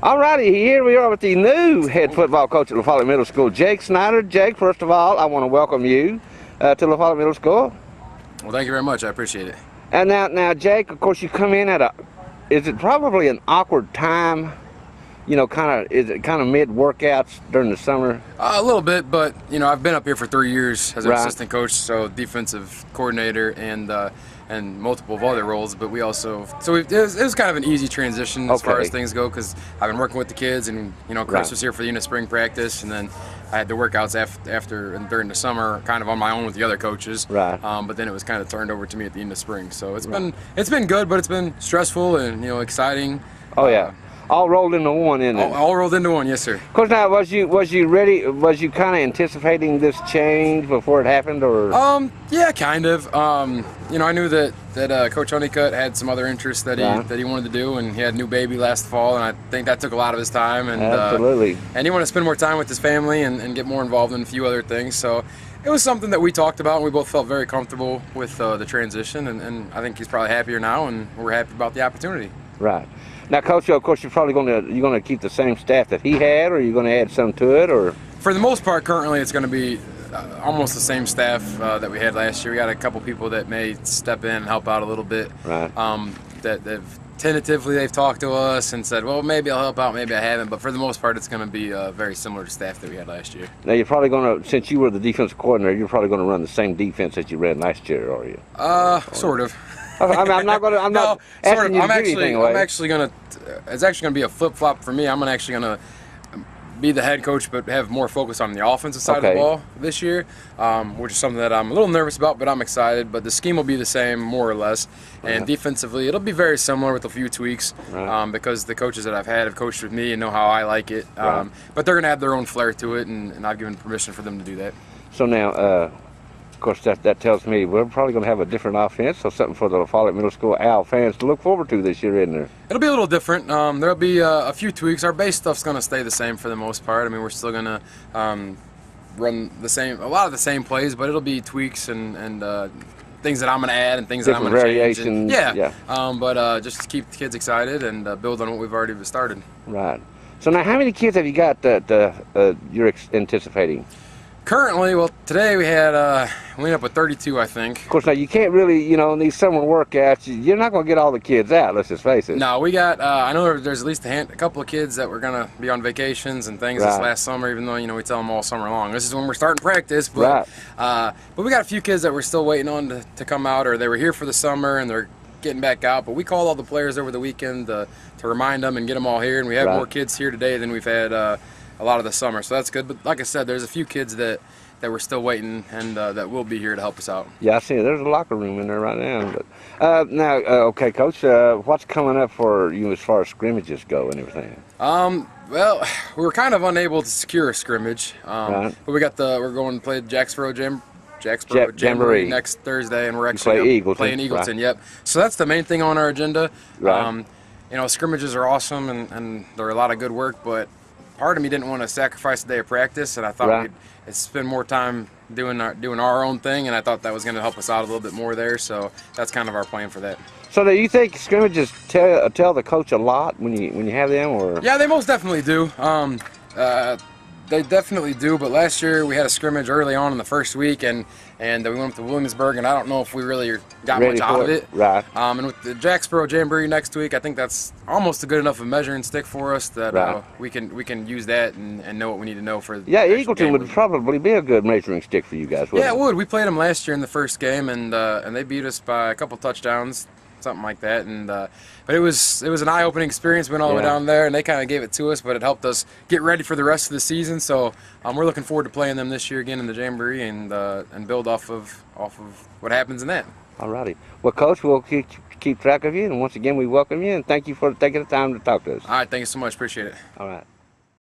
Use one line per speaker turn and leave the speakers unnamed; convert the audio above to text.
All righty, here we are with the new head football coach at La Follette Middle School, Jake Snyder. Jake, first of all, I want to welcome you to La Follette Middle School.
Well, thank you very much. I appreciate it.
And now, Jake, of course, you come in at is it probably an awkward time? You know, is it kind of mid-workouts during the summer?
A little bit, but, you know, I've been up here for 3 years as an
Right.
assistant coach, so defensive coordinator and multiple of other roles, but it was kind of an easy transition as far
Okay.
as things go, because I've been working with the kids, and, you know, Chris
Right.
was here for the unit spring practice, and then I had the workouts after and during the summer, kind of on my own with the other coaches.
Right.
But then it was kind of turned over to me at the end of spring, so it's been good, but it's been stressful and, you know, exciting.
Oh, yeah. All rolled into one, isn't it?
All rolled into one, yes, sir.
Of course, now, was you ready? Was you kind of anticipating this change before it happened, or?
Yeah, kind of. You know, I knew that Coach Honeycutt had some other interests that he wanted to do, and he had a new baby last fall, and I think that took a lot of his time. And
Absolutely.
And he wanted to spend more time with his family and get more involved in a few other things. So it was something that we talked about, and we both felt very comfortable with the transition. And I think he's probably happier now, and we're happy about the opportunity.
Right. Now, Coach, of course, you're probably gonna keep the same staff that he had, or you're gonna add some to it, or?
For the most part, currently, it's going to be almost the same staff that we had last year. We got a couple people that may step in and help out a little bit.
Right.
That they've talked to us and said, well, maybe I'll help out, maybe I haven't. But for the most part, it's going to be very similar to staff that we had last year.
Now, you're probably gonna, since you were the defensive coordinator, you're probably gonna run the same defense that you ran last year, are you?
Sort of.
I mean, I'm not
No,
asking you to give anything away.
I'm actually gonna. It's actually gonna be a flip flop for me. I'm actually gonna be the head coach, but have more focus on the offensive side of the ball this year, which is something that I'm a little nervous about, but I'm excited. But the scheme will be the same, more or less, and defensively, it'll be very similar with a few tweaks, because the coaches that I've had have coached with me and know how I like it. But they're gonna add their own flair to it, and I've given permission for them to do that.
So now, of course, that tells me we're probably going to have a different offense, so something for the La Follette Middle School Owl fans to look forward to this year, isn't there?
It'll be a little different. There'll be a few tweaks. Our base stuff's going to stay the same for the most part. I mean, we're still going to run a lot of the same plays, but it'll be tweaks and things that I'm going to add and things that I'm going to change. And, but just to keep the kids excited and build on what we've already started.
Right. So now, how many kids have you got that you're anticipating?
Currently, well, today we ended up with 32, I think.
Of course, now you can't really, you know, in these summer workouts, you're not going to get all the kids out, let's just face it.
No, we got, I know there's at least a couple of kids that were going to be on vacations and things this last summer, even though, you know, we tell them all summer long. This is when we're starting practice, but we got a few kids that we're still waiting on to come out, or they were here for the summer and they're getting back out. But we called all the players over the weekend to remind them and get them all here, and we have more kids here today than we've had a lot of the summer, so that's good. But like I said, there's a few kids that we're still waiting and that will be here to help us out.
Yeah, I see it. There's a locker room in there right now. But now, okay, Coach, what's coming up for you as far as scrimmages go and everything?
Well, we were kind of unable to secure a scrimmage, but we're going to play Jacksboro Jamboree next Thursday, and we're actually playing Eagleton. Yep. So that's the main thing on our agenda. You know, scrimmages are awesome and they're a lot of good work, but part of me didn't want to sacrifice a day of practice, and I thought we'd spend more time doing our own thing, and I thought that was going to help us out a little bit more there. So that's kind of our plan for that.
So do you think scrimmages tell the coach a lot when you have them, or? Yeah,
they most definitely do. They definitely do. But last year we had a scrimmage early on in the first week, and we went up to Williamsburg, and I don't know if we really got much out of it.
Right.
And with the Jacksboro Jamboree next week, I think that's almost a good enough of a measuring stick for us that we can use that and know what we need to know for. Yeah,
Eagleton would probably be a good measuring stick for you guys.
Yeah, it would. We played them last year in the first game, and they beat us by a couple touchdowns, something like that. And but it was an eye-opening experience. We went all the way down there, and they kind of gave it to us, but it helped us get ready for the rest of the season. So we're looking forward to playing them this year again in the Jamboree and build off of what happens in that.
Alrighty. Well, Coach, we'll keep track of you, and once again, we welcome you, and thank you for taking the time to talk to us.
All right, thank you so much. Appreciate it.
All right.